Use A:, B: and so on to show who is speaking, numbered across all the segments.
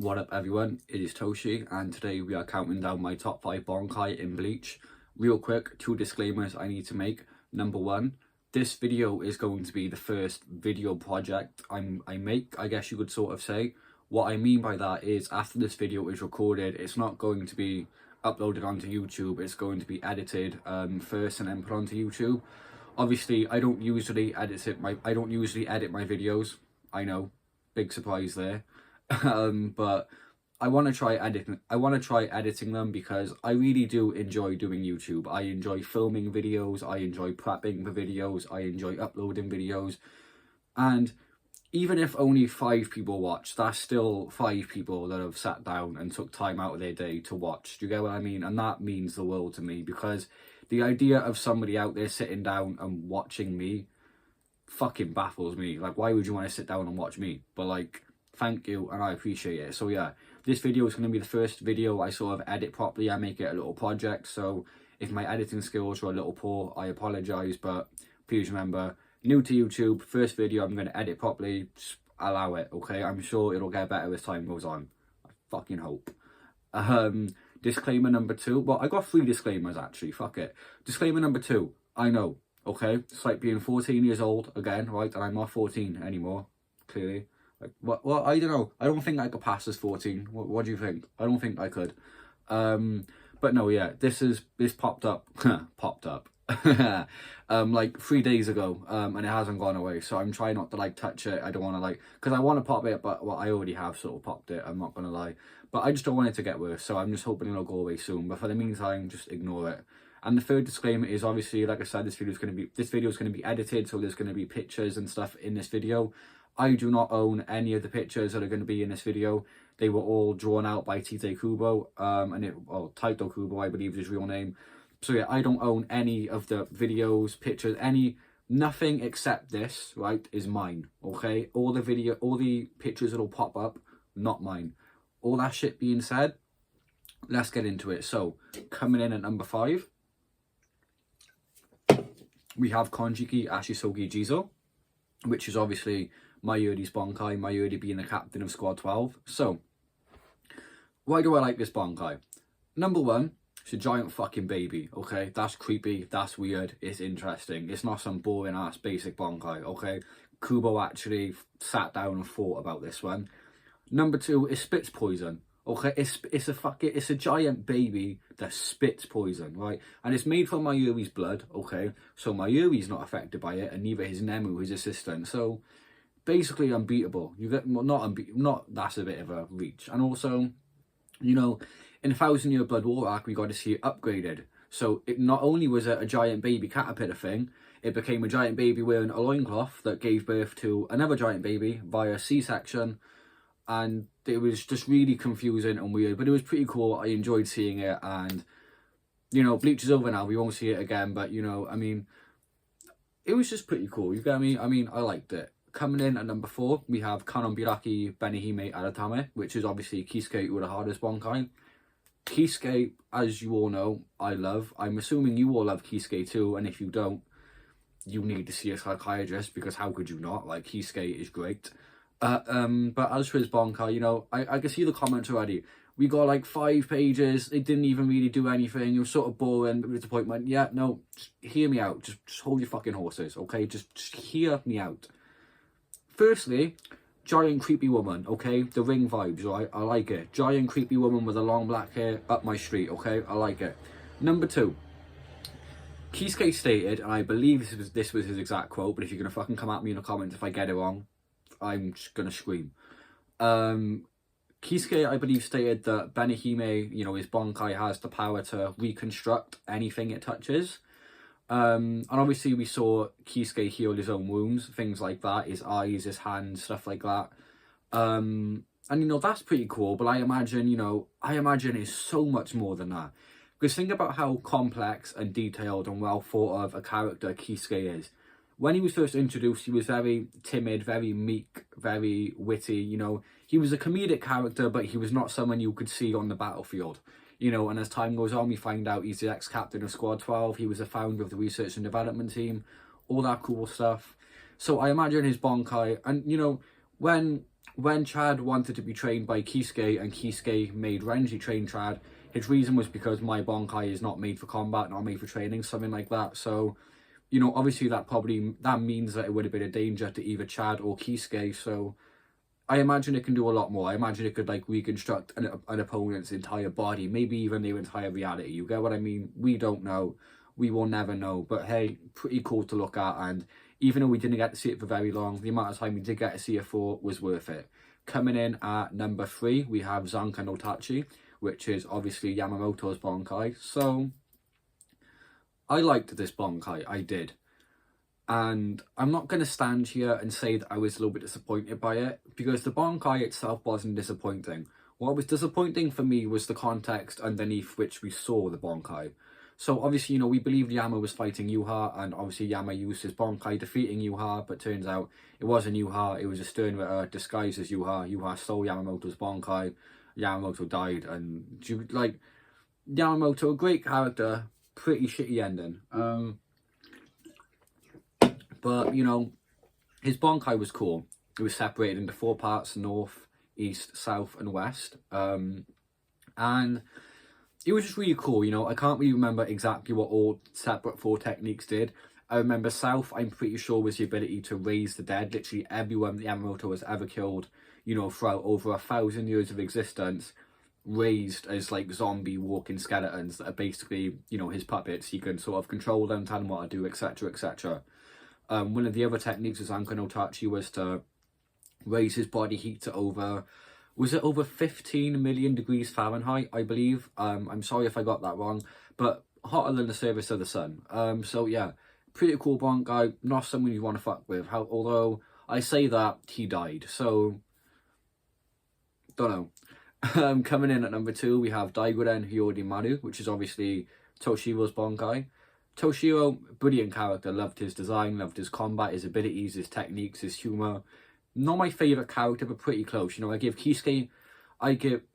A: What up everyone, it is Toshi and today we are counting down my top 5 Bankai in Bleach. Real quick, 2 disclaimers I need to make. Number 1, this video is going to be the first video project I make, I guess you could sort of say. What I mean by that is after this video is recorded, it's not going to be uploaded onto YouTube, it's going to be edited first and then put onto YouTube. Obviously, I don't usually edit my videos. I know, big surprise there. But I want to try editing them because I really do enjoy doing YouTube. I enjoy filming videos, I enjoy prepping for videos, I enjoy uploading videos, and even if only 5 people watch, that's still 5 people that have sat down and took time out of their day to watch. Do you get what I mean? And that means the world to me, because the idea of somebody out there sitting down and watching me fucking baffles me. Like, why would you want to sit down and watch me? But like, thank you and I appreciate it. So yeah, this video is going to be the first video I sort of edit properly. I make it a little project, so if my editing skills are a little poor, I apologise, but please remember, new to YouTube, first video I'm going to edit properly, just allow it, okay? I'm sure it'll get better as time goes on. I fucking hope. Disclaimer number 2, well, I got 3 disclaimers actually, fuck it. Disclaimer number 2, I know, okay? It's like being 14 years old again, right? And I'm not 14 anymore, clearly. Like, well, I don't know. I don't think I could pass as 14. What do you think? I don't think I could. But no, yeah, this popped up, like 3 days ago, and it hasn't gone away. So I'm trying not to like touch it. I don't want to like, because I want to pop it, but well, I already have sort of popped it. I'm not gonna lie, but I just don't want it to get worse. So I'm just hoping it'll go away soon. But for the meantime, just ignore it. And the third disclaimer is obviously, like I said, this video is going to be edited, so there's going to be pictures and stuff in this video. I do not own any of the pictures that are going to be in this video. They were all drawn out by Tite Kubo, Taito Kubo, I believe is his real name. So yeah, I don't own any of the videos, pictures, nothing except this, right, is mine, okay? All the pictures that'll pop up, not mine. All that shit being said, let's get into it. So, coming in at number 5, we have Konjiki Ashisogi Jizo, which is obviously Mayuri's Bankai, Mayuri being the captain of Squad 12. So, why do I like this Bankai? Number 1, it's a giant fucking baby, okay? That's creepy, that's weird, it's interesting. It's not some boring ass basic Bankai, okay? Kubo actually sat down and thought about this one. Number 2, it spits poison, okay? It's a giant baby that spits poison, right? And it's made from Mayuri's blood, okay? So Mayuri's not affected by it, and neither is Nemu, his assistant. So basically unbeatable. You get not that's a bit of a reach. And also, you know, in 1,000 Year Blood War arc, we got to see it upgraded. So it not only was it a giant baby caterpillar thing, it became a giant baby wearing a loincloth that gave birth to another giant baby via C-section. And it was just really confusing and weird, but it was pretty cool. I enjoyed seeing it, and you know, Bleach is over now, we won't see it again, but you know, I mean, it was just pretty cool, you get me? I mean, I liked it. Coming in at number 4, we have Kanonbiraki Benihime Aratame, which is obviously Kisuke Urahara's Bankai. Kisuke, as you all know, I love. I'm assuming you all love Kisuke too, and if you don't, you need to see a psychiatrist, because how could you not? Like, Kisuke is great. But as for his Bankai, you know, I can see the comments already. We got like 5 pages, it didn't even really do anything, it was sort of boring, but disappointment. Yeah, no, just hear me out, just hold your fucking horses, okay? Just hear me out. Firstly, giant creepy woman, okay? The Ring vibes, right? I like it. Giant creepy woman with a long black hair, up my street, okay? I like it. Number 2, Kisuke stated, and I believe this was his exact quote, but if you're going to fucking come at me in the comments if I get it wrong, I'm just going to scream. Kisuke, I believe, stated that Benihime, you know, his Bankai has the power to reconstruct anything it touches. And obviously we saw Kisuke heal his own wounds, things like that, his eyes, his hands, stuff like that. And you know, that's pretty cool, but I imagine it's so much more than that. Because think about how complex and detailed and well thought of a character Kisuke is. When he was first introduced, he was very timid, very meek, very witty, you know. He was a comedic character, but he was not someone you could see on the battlefield. You know, and as time goes on, we find out he's the ex-captain of Squad 12. He was a founder of the research and development team, all that cool stuff. So I imagine his Bankai, and you know, when Chad wanted to be trained by Kisuke and Kisuke made Renji train Chad, his reason was because my Bankai is not made for combat, not made for training, something like that. So, you know, obviously that means that it would have been a danger to either Chad or Kisuke. So I imagine it can do a lot more. I imagine it could like reconstruct an opponent's entire body, maybe even their entire reality. You get what I mean? We don't know. We will never know. But hey, pretty cool to look at. And even though we didn't get to see it for very long, the amount of time we did get to see it for was worth it. Coming in at number 3, we have Zanka no Tachi, which is obviously Yamamoto's Bankai. So I liked this Bankai, I did. And I'm not going to stand here and say that I was a little bit disappointed by it, because the Bankai itself wasn't disappointing. What was disappointing for me was the context underneath which we saw the Bankai. So obviously, you know, we believed Yama was fighting Yuha, and obviously Yama used his Bankai defeating Yuha, but turns out it wasn't Yuha, it was a Stern Ritter disguised as Yuha. Yuha stole Yamamoto's Bankai, Yamamoto died, and like, Yamamoto, a great character, pretty shitty ending. But, you know, his Bankai was cool. It was separated into 4 parts, north, east, south, and west. And it was just really cool, you know. I can't really remember exactly what all separate 4 techniques did. I remember south, I'm pretty sure, was the ability to raise the dead. Literally everyone that Yamamoto has ever killed, you know, throughout over 1,000 years of existence, raised as like zombie walking skeletons that are basically, you know, his puppets. He can sort of control them, tell them what to do, etc, etc. One of the other techniques of Zanka no Tachi was to raise his body heat to over 15 million degrees Fahrenheit, I believe. I'm sorry if I got that wrong, but hotter than the surface of the sun. So yeah, pretty cool Bankai, not someone you want to fuck with. Although I say that, he died, so don't know. Coming in at number 2, we have Daiguren Hyori Maru, which is obviously Toshiro's Bankai. Toshiro, brilliant character, loved his design, loved his combat, his abilities, his techniques, his humour. Not my favourite character, but pretty close. You know, I give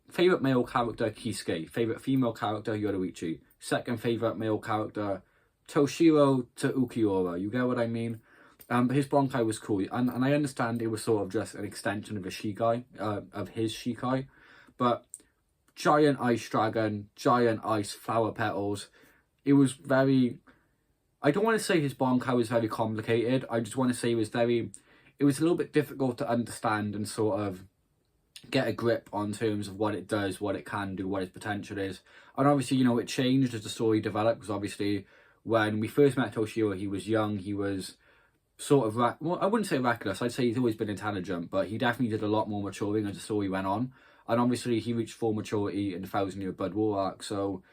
A: favourite male character, Kisuke. Favourite female character, Yoruichi. Second favourite male character, Toshiro to Ukiura. You get what I mean? But his Bankai was cool. And I understand it was sort of just an extension of his Shikai. But giant ice dragon, giant ice flower petals. It was very... I don't want to say his Bankai was very complicated. I just want to say it was a little bit difficult to understand and sort of get a grip on terms of what it does, what it can do, what its potential is. And obviously, you know, it changed as the story developed, because obviously when we first met Toshiro, he was young, he was sort of, well, I wouldn't say reckless, I'd say he's always been intelligent, but he definitely did a lot more maturing as the story went on. And obviously he reached full maturity in the 1,000 Year Blood War arc, so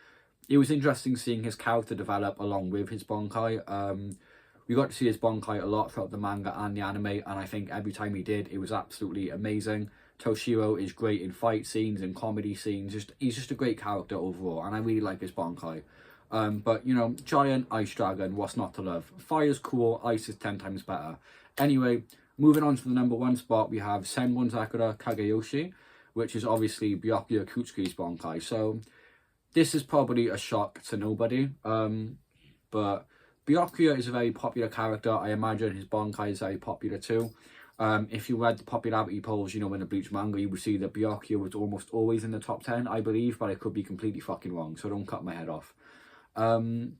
A: it was interesting seeing his character develop along with his Bankai. We got to see his Bankai a lot throughout the manga and the anime, and I think every time he did, it was absolutely amazing. Toshiro is great in fight scenes and comedy scenes. He's just a great character overall, and I really like his Bankai. But, you know, giant ice dragon, what's not to love? Fire's cool, ice is 10 times better. Anyway, moving on to the number 1 spot, we have Senbon Sakura Kagayoshi, which is obviously Byakuya Kutsuki's Bankai. So this is probably a shock to nobody, but Byakuya is a very popular character. I imagine his Bankai is very popular too. If you read the popularity polls, you know, in the Bleach manga, you would see that Byakuya was almost always in the top 10, I believe, but I could be completely fucking wrong, so don't cut my head off. The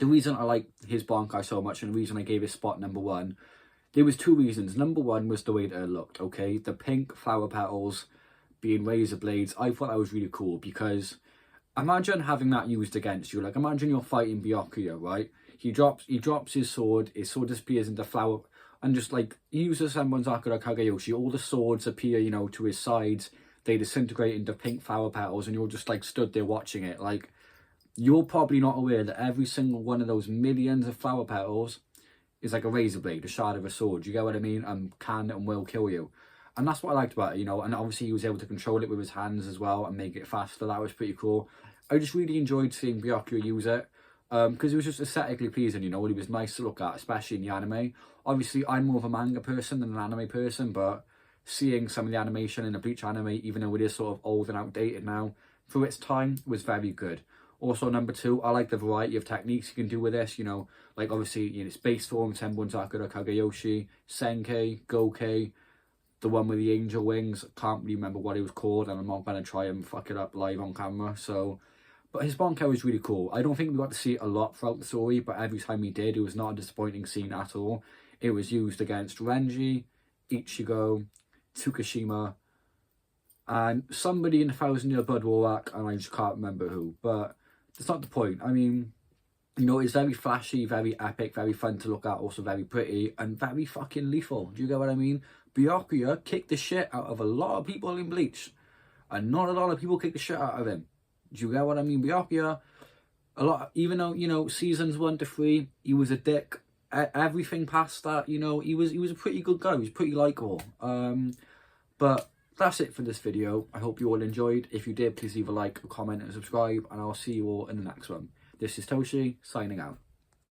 A: reason I like his Bankai so much, and the reason I gave his spot number 1, there was 2 reasons. Number 1 was the way that it looked, okay? The pink flower petals being razor blades, I thought that was really cool, because imagine having that used against you. Like, imagine you're fighting Byakuya, right? He drops his sword disappears into flower, and just like, he uses Senbon Sakura Kagayoshi, all the swords appear, you know, to his sides, they disintegrate into pink flower petals, and you're just like stood there watching it. Like, you're probably not aware that every single one of those millions of flower petals is like a razor blade, a shard of a sword. You get what I mean? And can and will kill you. And that's what I liked about it, you know. And obviously he was able to control it with his hands as well and make it faster. That was pretty cool. I just really enjoyed seeing Byakuya use it, because it was just aesthetically pleasing, you know. It was nice to look at, especially in the anime. Obviously, I'm more of a manga person than an anime person, but seeing some of the animation in the Bleach anime, even though it is sort of old and outdated now, for its time, was very good. Also, number 2, I like the variety of techniques you can do with this, you know. Like, obviously, you know, it's base form, Senbon Sakura Kagayoshi, Senkei, Gokei. the one with the angel wings. Can't really remember what it was called, and I'm not going to try and fuck it up live on camera. So, but his Bankai was really cool. I don't think we got to see it a lot throughout the story, but every time we did, it was not a disappointing scene at all. It was used against Renji, Ichigo, Tsukishima, and somebody in the 1,000-Year Blood War arc, and I just can't remember who. But that's not the point. I mean, you know, it's very flashy, very epic, very fun to look at, also very pretty, and very fucking lethal. Do you get what I mean? Byakuya kicked the shit out of a lot of people in Bleach, and not a lot of people kicked the shit out of him. Do you get what I mean? Byakuya, a lot, even though, you know, seasons 1 to 3, he was a dick. Everything past that, you know, he was a pretty good guy. He was pretty likeable. But that's it for this video. I hope you all enjoyed. If you did, please leave a like, a comment, and subscribe, and I'll see you all in the next one. This is Toshi, signing out.